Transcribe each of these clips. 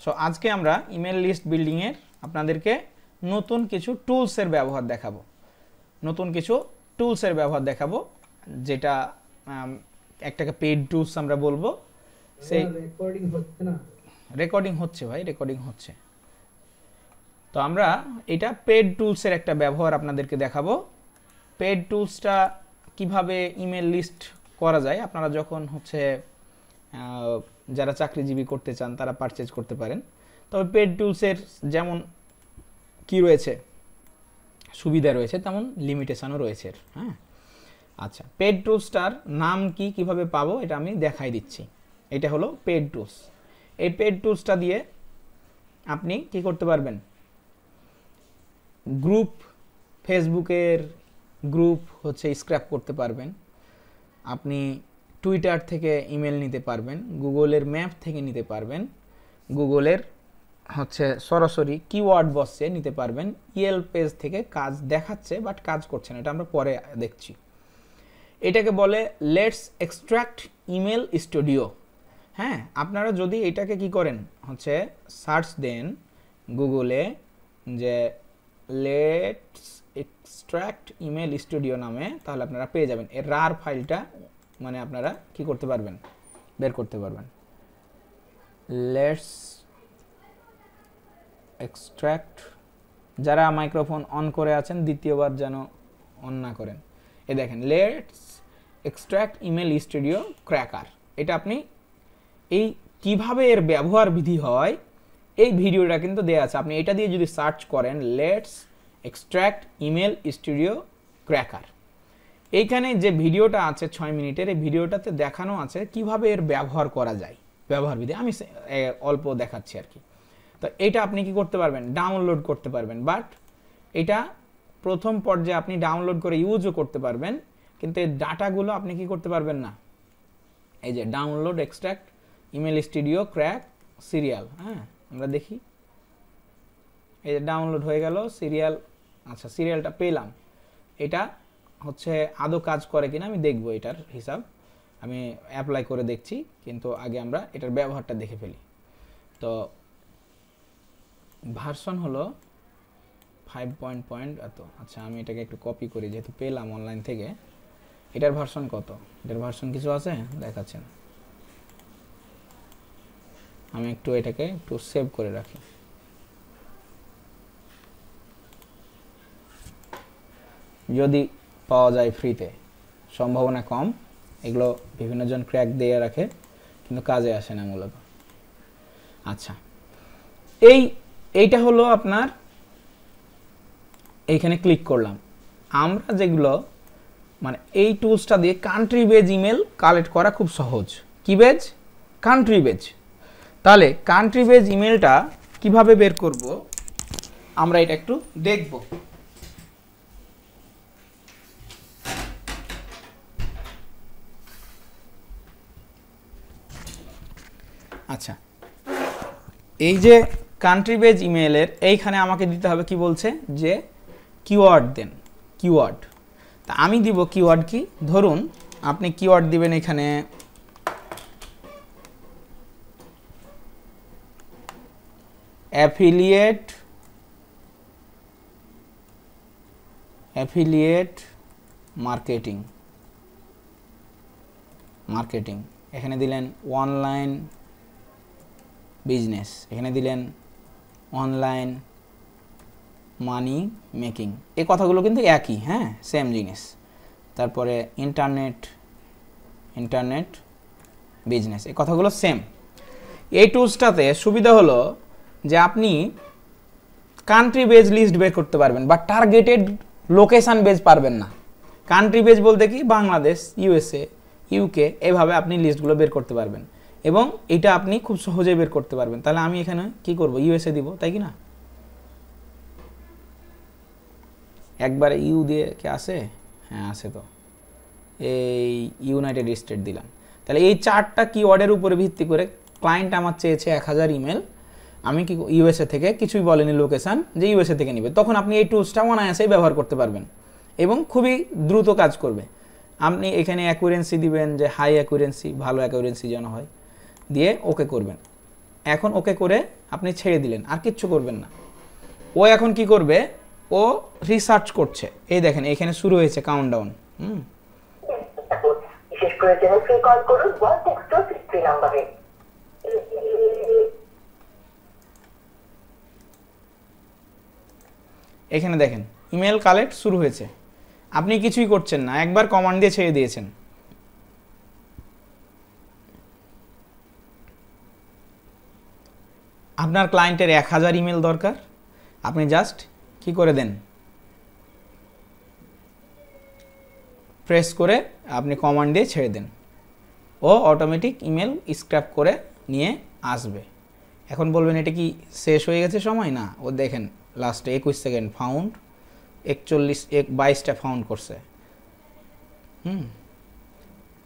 So আজকে আমরা email list building এর আপনাদেরকে নতুন কিছু টুলস এর ব্যবহার দেখাবো যেটা একটাকে পেইড টুলস আমরা বলবো। সেই রেকর্ডিং হচ্ছে না, রেকর্ডিং হচ্ছে ভাই, রেকর্ডিং হচ্ছে। তো আমরা এটা পেইড টুলস এর একটা ব্যবহার আপনাদেরকে দেখাবো। পেইড টুলসটা কিভাবে ইমেল লিস্ট করা যায়, আপনারা যখন হচ্ছে যারা চাকরিজীবী করতে চান তারা পারচেজ করতে পারেন। তবে পেইড টুলসের যেমন কি রয়েছে সুবিধা রয়েছে তেমন লিমিটেশনও রয়েছে। হ্যাঁ, আচ্ছা, পেইড টুলসটার নাম কি, কিভাবে পাবো এটা আমি দেখাই দিচ্ছি। এটা হলো পেইড টুলস। এই পেইড টুলসটা দিয়ে আপনি কি করতে পারবেন, গ্রুপ, ফেসবুকের গ্রুপ হচ্ছে স্ক্র্যাপ করতে পারবেন, আপনি টুইটার থেকে ইমেল নিতে পারবেন, গুগলের ম্যাপ থেকে নিতে পারবেন, গুগলের হচ্ছে সরাসরি কিওয়ার্ড বক্সে নিতে পারবেন, ইএল পেজ থেকে কাজ দেখাচ্ছে বাট কাজ করছে না, এটা আমরা পরে দেখছি। এটাকে বলে লেটস এক্সট্রাক্ট ইমেল স্টুডিও। হ্যাঁ, আপনারা যদি এটাকে কি করেন হচ্ছে সার্চ দেন গুগলে যে লেটস এক্সট্রাক্ট ইমেল স্টুডিও নামে, তাহলে আপনারা পেয়ে যাবেন। এর রার ফাইলটা মানে আপনারা কি করতে পারবেন, বের করতে পারবেন। লেটস এক্সট্রাক্ট, যারা মাইক্রোফোন অন করে আছেন দ্বিতীয়বার যেন অন না করেন। এই দেখেন let's extract email studio cracker. এটা আপনি এই কিভাবে এর ব্যবহার বিধি হয় এই ভিডিওটা কিন্তু দেয়া আছে, আপনি এটা দিয়ে যদি সার্চ করেন let's extract email studio cracker, এইখানে যে ভিডিওটা আছে 6 মিনিটের, এই ভিডিওটাতে দেখানো আছে কিভাবে এর ব্যবহার করা যায়, ব্যবহার বিধি আমি অল্প দেখাচ্ছি আর কি। তো এটা আপনি কি করতে পারবেন, ডাউনলোড করতে পারবেন, বাট এটা প্রথম পর্যায়ে আপনি ডাউনলোড করে ইউজও করতে পারবেন, কিন্তু এই ডাটাগুলো আপনি কি করতে পারবেন না। এই যে download extract email studio crack serial, হ্যাঁ আমরা দেখি, এই যে ডাউনলোড হয়ে গেল সিরিয়াল। আচ্ছা, সিরিয়ালটা পেলাম, এটা হচ্ছে আদৌ কাজ করে কিনা আমি দেখবো, এটার হিসাব আমি অ্যাপ্লাই করে দেখছি, কিন্তু আগে আমরা এটার ব্যবহারটা দেখে ফেলি। তো ভার্সন হলো 5 এত। আচ্ছা, আমি এটাকে একটু কপি করি যেহেতু পেলাম অনলাইন থেকে। এটার ভার্সন কত, এটার ভার্সন কিছু আছে দেখাচ্ছে না, আমি একটু এটাকে একটু সেভ করে রাখি। যদি পাওয়া যায় ফ্রিতে, সম্ভাবনা কম, এগুলো বিভিন্ন জন ক্র্যাক দিয়ে রাখে কিন্তু কাজে আসে না মূলত। আচ্ছা, এইটা হলো আপনার, এইখানে ক্লিক করলাম। আমরা যেগুলো মানে এই টুলসটা দিয়ে কান্ট্রি বেজ ইমেল কালেক্ট করা খুব সহজ। কি বেজ, কান্ট্রি বেজ। তাহলে কান্ট্রি বেজ ইমেলটা কিভাবে বের করব আমরা এটা একটু দেখব। আচ্ছা, এই যে কান্ট্রি বেজ ইমেলের এইখানে আমাকে দিতে হবে কি বলছে যে কিওয়ার্ড দেন, কিওয়ার্ড। তা আমি দিব কিওয়ার্ড কি, ধরুন আপনি কিওয়ার্ড দিবেন এখানে অ্যাফিলিয়েট মার্কেটিং, এখানে দিলেন অনলাইন বিজনেস, এখানে দিলেন অনলাইন মানি মেকিং, এই কথাগুলো কিন্তু একই, হ্যাঁ সেম জিনিস। তারপরে ইন্টারনেট বিজনেস, এই কথাগুলো সেম। এই টুলসটাতে সুবিধা হলো যে আপনি কান্ট্রি বেজ লিস্ট বের করতে পারবেন, বা টার্গেটেড লোকেশান বেজ পারবেন না। কান্ট্রি বেজ বলতে কি, বাংলাদেশ, ইউএসএ, ইউকে, এভাবে আপনি লিস্টগুলো বের করতে পারবেন এবং এটা আপনি খুব সহজে বের করতে পারবেন। তাহলে আমি এখানে কি করব, ইউএসএ দিব, তাই কি না? একবারে ইউ দিয়ে কি আসে, হ্যাঁ আসে। তো এই ইউনাইটেড স্টেট দিলাম। তাহলে এই 4টা কিওয়ার্ডের উপরে ভিত্তি করে ক্লায়েন্ট আমার চেয়েছে 1000 ইমেল, আমি কি ইউএসএ থেকে, কিছুই বলেনি লোকেশান, যে ইউএসএ থেকে নিবে, তখন আপনি এই টুলসটা অনায়াসেই ব্যবহার করতে পারবেন এবং খুবই দ্রুত কাজ করবে। আপনি এখানে অ্যাকুরেন্সি দিবেন যে হাই অ্যাকুরেন্সি, ভালো অ্যাকুরেন্সি যেন হয়, দিয়ে ওকে করবেন। এখন ওকে করে আপনি ছেড়ে দিলেন, আর কিচ্ছু করবেন না। ও এখন কি করবে, ও রিসার্চ করছে। এই দেখেন এখানে শুরু হয়েছে কাউন্টডাউন। বিশেষ প্রয়োজনে ফ্রি কল করুন 163 নম্বরে। এখানে দেখেন ইমেল কালেক্ট শুরু হয়েছে, আপনি কিছুই করছেন না, একবার কমান্ড দিয়ে ছেড়ে দিয়েছেন। আপনার ক্লায়েন্টের 1000 ইমেল দরকার, আপনি জাস্ট কি করে দেন, প্রেস করে আপনি কমান্ড দিয়ে ছেড়ে দেন, ও অটোমেটিক ইমেল স্ক্র্যাপ করে নিয়ে আসবে। এখন বলবেন এটা কি শেষ হয়ে গেছে সময়? না, ও দেখেন লাস্টে 21 সেকেন্ড ফাউন্ড, 22টা ফাউন্ড করছে।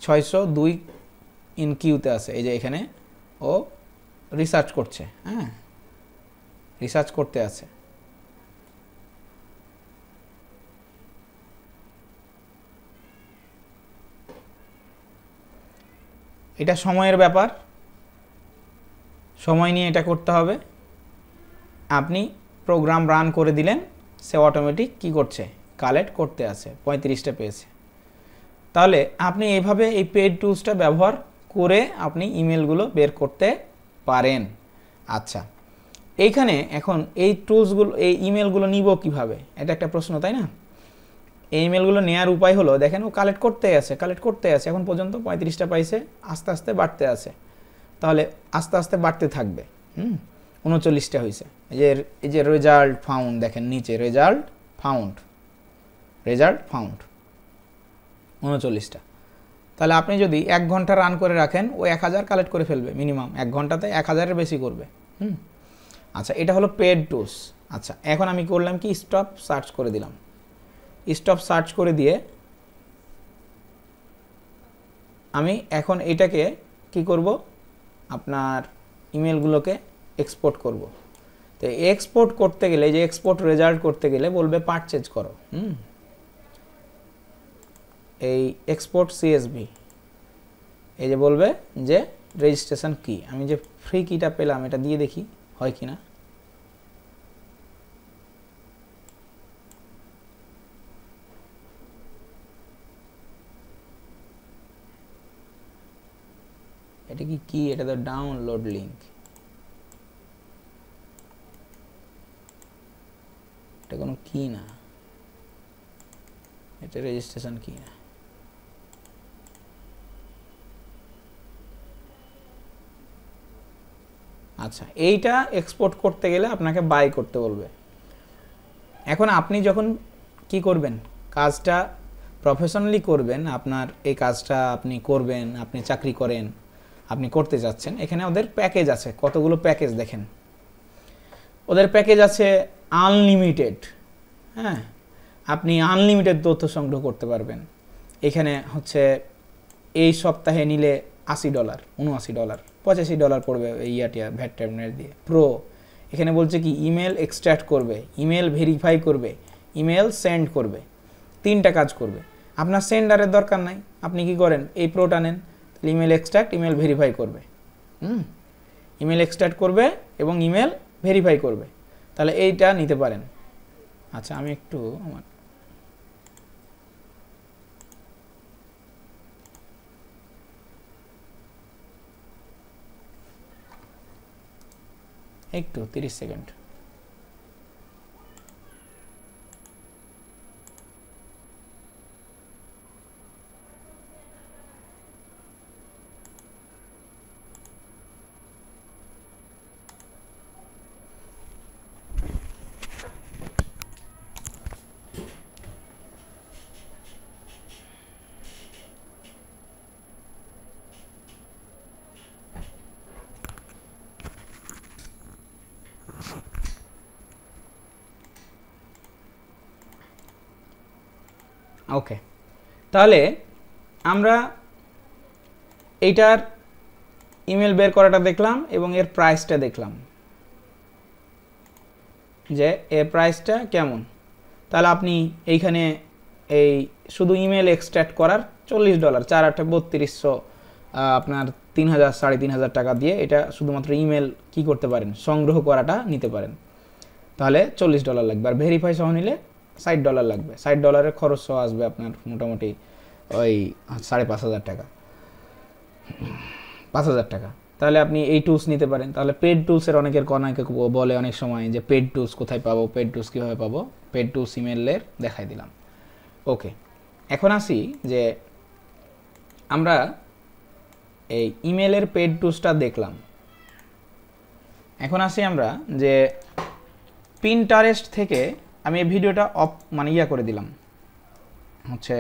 602 ইন কিউতে আছে। এই যে এখানে ও রিসার্চ করছে, হ্যাঁ রিসার্চ করতে আছে। এটা সময়ের ব্যাপার, সময় নিয়ে এটা করতে হবে। আপনি প্রোগ্রাম রান করে দিলেন, সে অটোমেটিক কি করছে, কালেক্ট করতে আছে, 35টা পেয়েছে। তাহলে আপনি এইভাবে এই পেড টুলসটা ব্যবহার করে আপনি ইমেলগুলো বের করতে পারেন। আচ্ছা, এইখানে এখন এই টুলসগুলো, এই ইমেলগুলো নিব কিভাবে, এটা একটা প্রশ্ন, তাই না? এই ইমেলগুলো নেওয়ার উপায় হলো, দেখেন ও কালেক্ট করতে আছে, এখন পর্যন্ত 35টা পাইছে, আস্তে আস্তে বাড়তে আছে। তাহলে আস্তে আস্তে বাড়তে থাকবে। 39টা হয়েছে। এই যে রেজাল্ট ফাউন্ড, দেখেন নিচে রেজাল্ট ফাউন্ড 39টা। তাহলে আপনি যদি 1 ঘন্টা রান করে রাখেন, ও 1000 কালেক্ট করে ফেলবে মিনিমাম, 1 ঘন্টাতে 1000-এর বেশি করবে। আচ্ছা, এটা হলো পেড টুলস। আচ্ছা, এখন আমি করলাম কি, স্টপ সার্চ করে দিলাম। স্টপ সার্চ করে দিয়ে আমি এখন এটাকে কি করব, আপনার ইমেলগুলোকে এক্সপোর্ট করব। তো এক্সপোর্ট করতে গেলে, যে এক্সপোর্ট রেজাল্ট করতে গেলে বলবে পারচেজ করো। এই এক্সপোর্ট সিএসভি, এই যে বলবে যে রেজিস্ট্রেশন কি, আমি যে ফ্রি কিটা পেলাম এটা দিয়ে দেখি হয় কিনা। এটা কি, এটা তো ডাউনলোড লিংক, এটা কোনো কি না, এটা রেজিস্ট্রেশন কি না। আচ্ছা, এইটা এক্সপোর্ট করতে গেলে আপনাকে বাই করতে বলবে। এখন আপনি যখন কি করবেন, কাজটা প্রফেশনালি করবেন, আপনার এই কাজটা আপনি করবেন, আপনি চাকরি করেন, আপনি করতে যাচ্ছেন, এখানে ওদের প্যাকেজ আছে, কতগুলো প্যাকেজ দেখেন। ওদের প্যাকেজ আছে আনলিমিটেড, হ্যাঁ আপনি আনলিমিটেড তথ্য সংগ্রহ করতে পারবেন। এখানে হচ্ছে এই সপ্তাহে নিলে $80, $79, $85 পড়বে এই ইয়াটিয়া ভ্যাট ট্যাবনেট দিয়ে। প্রো এখানে বলছে কি, ইমেল এক্সট্র্যাক্ট করবে, ইমেল ভেরিফাই করবে, ইমেল সেন্ড করবে, 3টা কাজ করবে। আপনার সেন্ডারের দরকার নাই, আপনি কি করেন, এই প্রোটা নেন, ইমেল এক্সট্র্যাক্ট, ইমেল ভেরিফাই করবে। ইমেল এক্সট্র্যাক্ট করবে এবং ইমেল ভেরিফাই করবে, তাহলে এইটা নিতে পারেন। আচ্ছা, আমি একটু আমার একটু 30 সেকেন্ড। ওকে, তাহলে আমরা এইটার ইমেল বের করাটা দেখলাম এবং এর প্রাইসটা দেখলাম যে এর প্রাইসটা কেমন। তাহলে আপনি এইখানে এই শুধু ইমেল এক্সট্র্যাক্ট করার $40, 4 8 3200 আপনার 3000 3500 টাকা দিয়ে এটা শুধুমাত্র ইমেল কি করতে পারেন, সংগ্রহ করাটা নিতে পারেন। তাহলে $40 লাগবে। আর ভেরিফাই সহ নিলে $60 লাগবে। $60 খরচ সহ আসবে আপনার মোটামুটি ওই 5500 টাকা, 5000 টাকা। তাহলে আপনি এই টুলস নিতে পারেন। তাহলে পেড টুলসের অনেকে বলে অনেক সময় যে পেড টুলস কোথায় পাবো, পেড টুলস কীভাবে পাবো। পেড টুলস ইমেলের দেখাই দিলাম। ওকে, এখন আসি যে আমরা এই ইমেলের পেড টুলসটা দেখলাম। এখন আসি আমরা যে পিন্টারেস্ট থেকে আমি এই ভিডিওটা অফ করে দিলাম, হচ্ছে